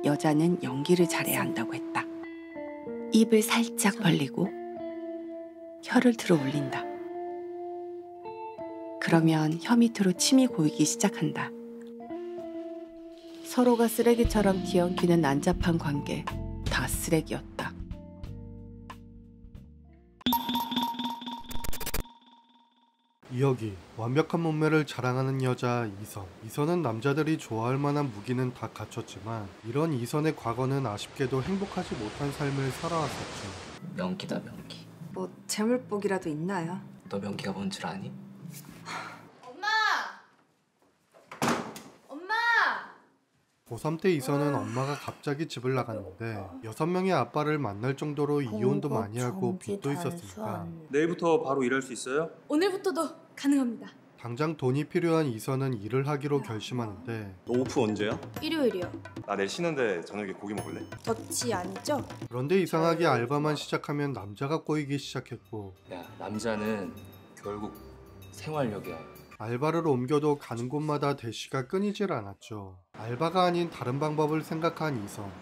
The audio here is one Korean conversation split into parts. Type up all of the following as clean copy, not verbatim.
여자는 연기를 잘해야 한다고 했다. 입을 살짝 벌리고 혀를 들어 올린다. 그러면 혀 밑으로 침이 고이기 시작한다. 서로가 쓰레기처럼 뒤엉키는 난잡한 관계, 다 쓰레기였다. 이혁이, 완벽한 몸매를 자랑하는 여자 이선. 이선은 남자들이 좋아할 만한 무기는 다 갖췄지만 이런 이선의 과거는 아쉽게도 행복하지 못한 삶을 살아왔었죠. 명기다, 명기. 뭐 재물복이라도 있나요? 너 명기가 뭔 줄 아니? 엄마! 엄마! 고3 때 이선은 엄마가 갑자기 집을 나갔는데 6명의 아빠를 만날 정도로 이혼도 많이 하고 빚도 있었으니까 내일부터 바로 일할 수 있어요? 오늘부터도 가능합니다. 당장 돈이 필요한 이선은 일을 하기로 결심하는데 너 오프 언제야? 일요일이요. 나 내일 쉬는데 저녁에 고기 먹을래? 덧치 아니죠? 그런데 이상하게 알바만 시작하면 남자가 꼬이기 시작했고 야, 남자는 결국 생활력이야. 알바를 옮겨도 가는 곳마다 대시가 끊이질 않았죠. 알바가 아닌 다른 방법을 생각한 이선.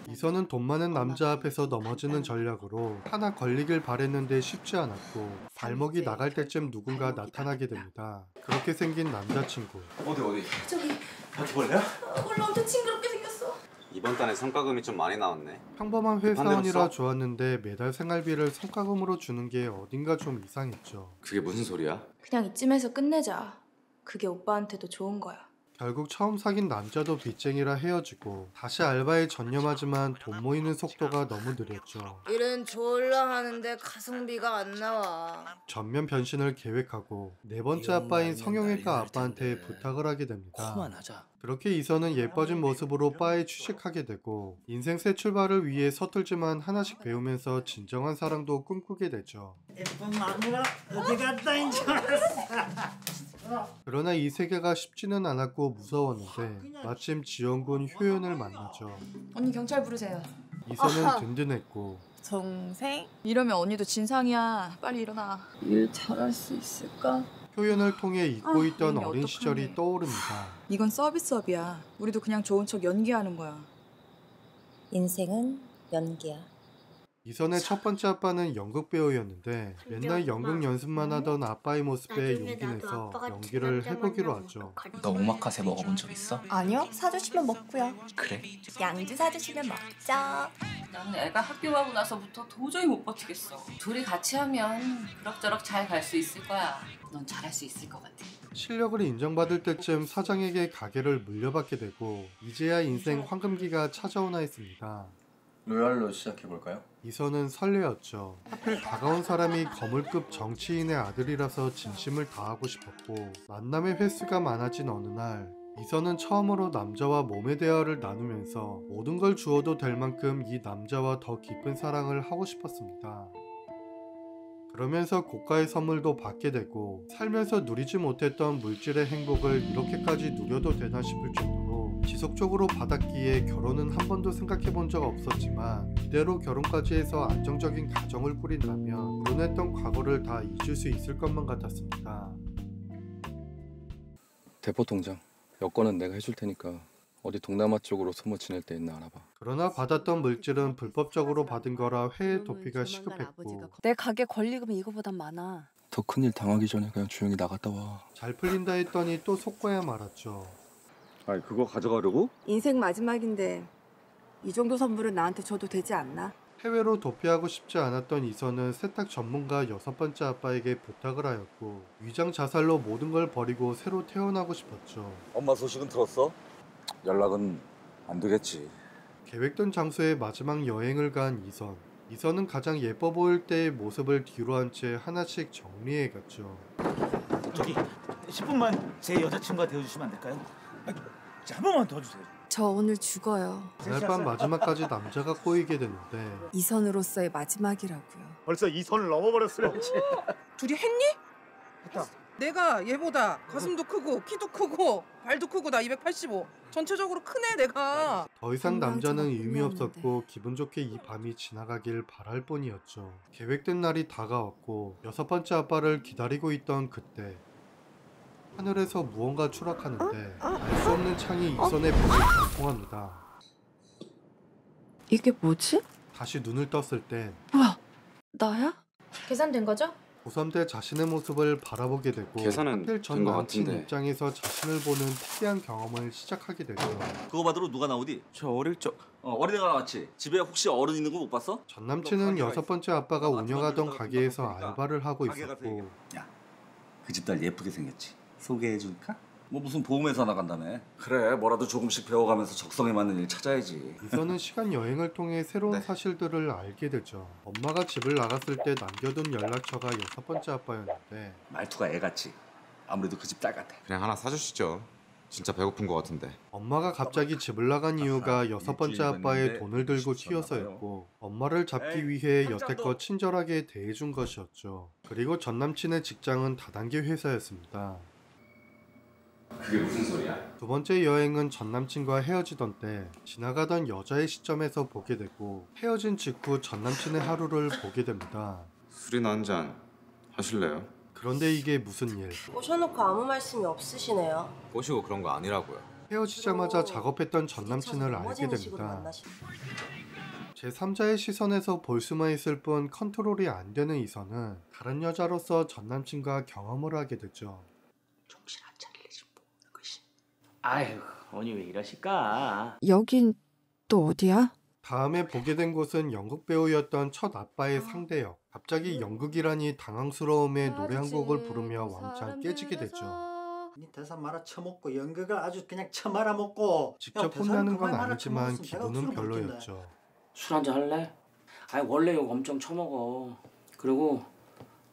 이선은 돈 많은 남자 앞에서 넘어지는 전략으로 하나 걸리길 바랬는데 쉽지 않았고 발목이 나갈 때쯤 누군가 나타나게 됩니다. 그렇게 생긴 남자친구. 어디? 저기 바퀴벌레야? 원래 엄청 징그럽게 생겼어. 이번 달에 성과금이 좀 많이 나왔네. 평범한 회사원이라 반대로 써? 좋았는데 매달 생활비를 성과금으로 주는 게 어딘가 좀 이상했죠. 그게 무슨 소리야? 그냥 이쯤에서 끝내자. 그게 오빠한테도 좋은 거야. 결국 처음 사귄 남자도 빚쟁이라 헤어지고 다시 알바에 전념하지만 돈 모이는 속도가 너무 느렸죠. 일은 졸라 하는데 가성비가 안 나와. 전면 변신을 계획하고 네 번째 아빠인 성형외과 아빠한테 부탁을 하게 됩니다. 그만하자. 그렇게 이선은 예뻐진 모습으로 바에 취직하게 되고 인생 새 출발을 위해 서툴지만 하나씩 배우면서 진정한 사랑도 꿈꾸게 되죠. 예쁜 마누라 어디 갔다 인지 알았어. 그러나 이 세계가 쉽지는 않았고 무서웠는데 마침 지원군 효연을 만나죠. 언니 경찰 부르세요. 이선은 든든했고 동생? 이러면 언니도 진상이야. 빨리 일어나. 일 잘할 수 있을까? 효연을 통해 잊고 있던 언니 어린 어떡하니? 시절이 떠오릅니다. 이건 서비스업이야. 우리도 그냥 좋은 척 연기하는 거야. 인생은 연기야. 이선의 첫 번째 아빠는 연극 배우였는데 맨날 연극 연습만 하던 아빠의 모습에 용기 내서 연기를 해보기로 하죠. 너 오마카세 먹어본 적 있어? 아니요, 사주시면 먹고요. 그래? 양주 사주시면 먹죠. 나는 애가 학교 가고 나서부터 도저히 못 버티겠어. 둘이 같이 하면 그럭저럭 잘 갈 수 있을 거야. 넌 잘할 수 있을 것 같아. 실력을 인정받을 때쯤 사장에게 가게를 물려받게 되고 이제야 인생 황금기가 찾아오나 했습니다. 로얄로 시작해볼까요? 이선은 설레었죠. 하필 다가온 사람이 거물급 정치인의 아들이라서 진심을 다하고 싶었고 만남의 횟수가 많아진 어느 날 이선은 처음으로 남자와 몸의 대화를 나누면서 모든 걸 주어도 될 만큼 이 남자와 더 깊은 사랑을 하고 싶었습니다. 그러면서 고가의 선물도 받게 되고 살면서 누리지 못했던 물질의 행복을 이렇게까지 누려도 되나 싶을 정도로 지속적으로 받았기에 결혼은 한 번도 생각해 본 적 없었지만 이대로 결혼까지 해서 안정적인 가정을 꾸린다면 불운했던 과거를 다 잊을 수 있을 것만 같았습니다. 대포 통장 여권은 내가 해줄 테니까 어디 동남아 쪽으로 소모 지낼 데 있나 알아봐. 그러나 받았던 물질은 불법적으로 받은 거라 회의 도피가 시급했고 내 가게 권리금이 이거보단 많아. 더 큰일 당하기 전에 그냥 조용히 나갔다 와. 잘 풀린다 했더니 또 속고야 말았죠. 아니 그거 가져가려고? 인생 마지막인데 이 정도 선물은 나한테 줘도 되지 않나? 해외로 도피하고 싶지 않았던 이선은 세탁 전문가 6번째 아빠에게 부탁을 하였고 위장 자살로 모든 걸 버리고 새로 태어나고 싶었죠. 엄마 소식은 들었어? 연락은 안 되겠지. 계획된 장소에 마지막 여행을 간 이선. 이선은 가장 예뻐 보일 때의 모습을 뒤로 한 채 하나씩 정리해 갔죠. 저기 10분만 제 여자친구가 되어주시면 안 될까요? 한 번만 더 주세요. 저 오늘 죽어요. 그날 밤 마지막까지 남자가 꼬이게 되는데 이선으로서의 마지막이라고요. 벌써 이 선을 넘어버렸어요. 둘이 했니? 했다. 내가 얘보다 가슴도 크고 키도 크고 발도 크고 나 285. 전체적으로 크네 내가. 더 이상 남자는 의미 없었고 기분 좋게 이 밤이 지나가길 바랄 뿐이었죠. 계획된 날이 다가왔고 6번째 아빠를 기다리고 있던 그때 하늘에서 무언가 추락하는데 알 수 없는 창이 이선의 벽을 관통합니다. 이게 뭐지? 다시 눈을 떴을 땐 뭐야? 나야? 계산된 거죠? 고3 때 자신의 모습을 바라보게 되고 계산은 하필 전 된 것 남친 같은데. 입장에서 자신을 보는 특이한 경험을 시작하게 되죠. 그거 받으러 누가 나오디? 저 어릴 적 어린애가 나왔지. 집에 혹시 어른 있는 거 못 봤어? 전 남친은 6번째 아빠가 운영하던 가게에서 알바를 하고 있었고 그 집 딸 예쁘게 생겼지. 소개해줄까? 뭐 무슨 보험회사 나간다며. 그래 뭐라도 조금씩 배워가면서 적성에 맞는 일 찾아야지. 이선은 시간 여행을 통해 새로운 사실들을 알게 되죠. 엄마가 집을 나갔을 때 남겨둔 연락처가 6번째 아빠였는데 말투가 애같이. 아무래도 그 집 딸 같아. 그냥 하나 사주시죠. 진짜 배고픈 것 같은데. 엄마가 갑자기 집을 나간 이유가 6번째 아빠의 돈을 들고 튀어서였고 엄마를 잡기 위해 여태껏 친절하게 대해준 것이었죠. 그리고 전 남친의 직장은 다단계 회사였습니다. 그게 무슨 소리야? 두 번째 여행은 전 남친과 헤어지던 때 지나가던 여자의 시점에서 보게 되고 헤어진 직후 전 남친의 하루를 보게 됩니다. 술이나 한잔 하실래요? 그런데 이게 무슨 일? 오셔놓고 아무 말씀이 없으시네요. 꼬시고 그런 거 아니라고요. 헤어지자마자 작업했던 전 남친을 알게 됩니다. 제3자의 시선에서 볼 수만 있을 뿐 컨트롤이 안 되는 이선은 다른 여자로서 전 남친과 경험을 하게 되죠. 정신 안 차리지 뭐 그것이. 아유 언니 왜 이러실까? 여긴 또 어디야? 다음에 보게 된 곳은 연극 배우였던 첫 아빠의 상대역. 갑자기 연극이라니 당황스러움에 노래 한 곡을 부르며 왕창 깨지게 되죠. 니 대사 말아 처먹고 연극을 아주 그냥 처말아 먹고. 직접 혼나는 건 아니지만 기분은 별로였죠. 술 한잔 할래? 아니 원래 욕 엄청 처먹어. 그리고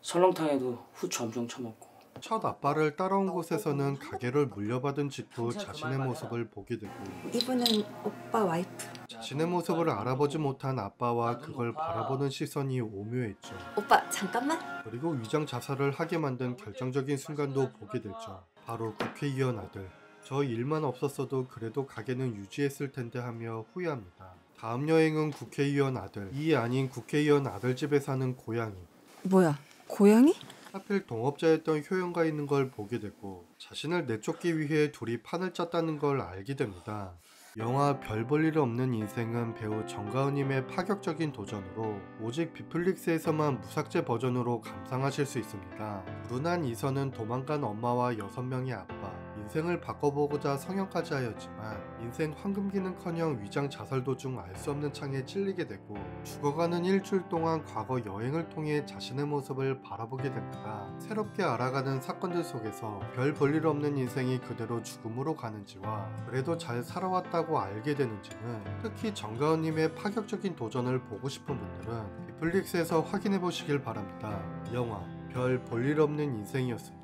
설렁탕에도 후추 엄청 처먹고. 첫 아빠를 따라온 곳에서는 가게를 물려받은 직후 자신의 모습을 보게 되고 이분은 오빠 와이프. 자신의 모습을 알아보지 못한 아빠와 그걸 바라보는 시선이 오묘했죠. 오빠 잠깐만. 그리고 위장 자살을 하게 만든 결정적인 순간도 보게 되죠. 바로 국회의원 아들. 저 일만 없었어도 그래도 가게는 유지했을 텐데 하며 후회합니다. 다음 여행은 국회의원 아들. 이 아닌 국회의원 아들 집에 사는 고양이. 뭐야? 고양이? 하필 동업자였던 효영가 있는 걸 보게 되고 자신을 내쫓기 위해 둘이 판을 짰다는 걸 알게 됩니다. 영화 별 볼 일 없는 인생은 배우 정가은님의 파격적인 도전으로 오직 빅플릭스에서만 무삭제 버전으로 감상하실 수 있습니다. 불운한 이선은 도망간 엄마와 6명의 아빠, 인생을 바꿔보고자 성형까지 하였지만 인생 황금기는커녕 위장 자살 도중 알 수 없는 창에 찔리게 되고 죽어가는 일주일 동안 과거 여행을 통해 자신의 모습을 바라보게 됩니다. 새롭게 알아가는 사건들 속에서 별 볼 일 없는 인생이 그대로 죽음으로 가는지와 그래도 잘 살아왔다고 알게 되는지는 특히 정가은님의 파격적인 도전을 보고 싶은 분들은 빅플릭스에서 확인해 보시길 바랍니다. 영화 별 볼 일 없는 인생이었습니다.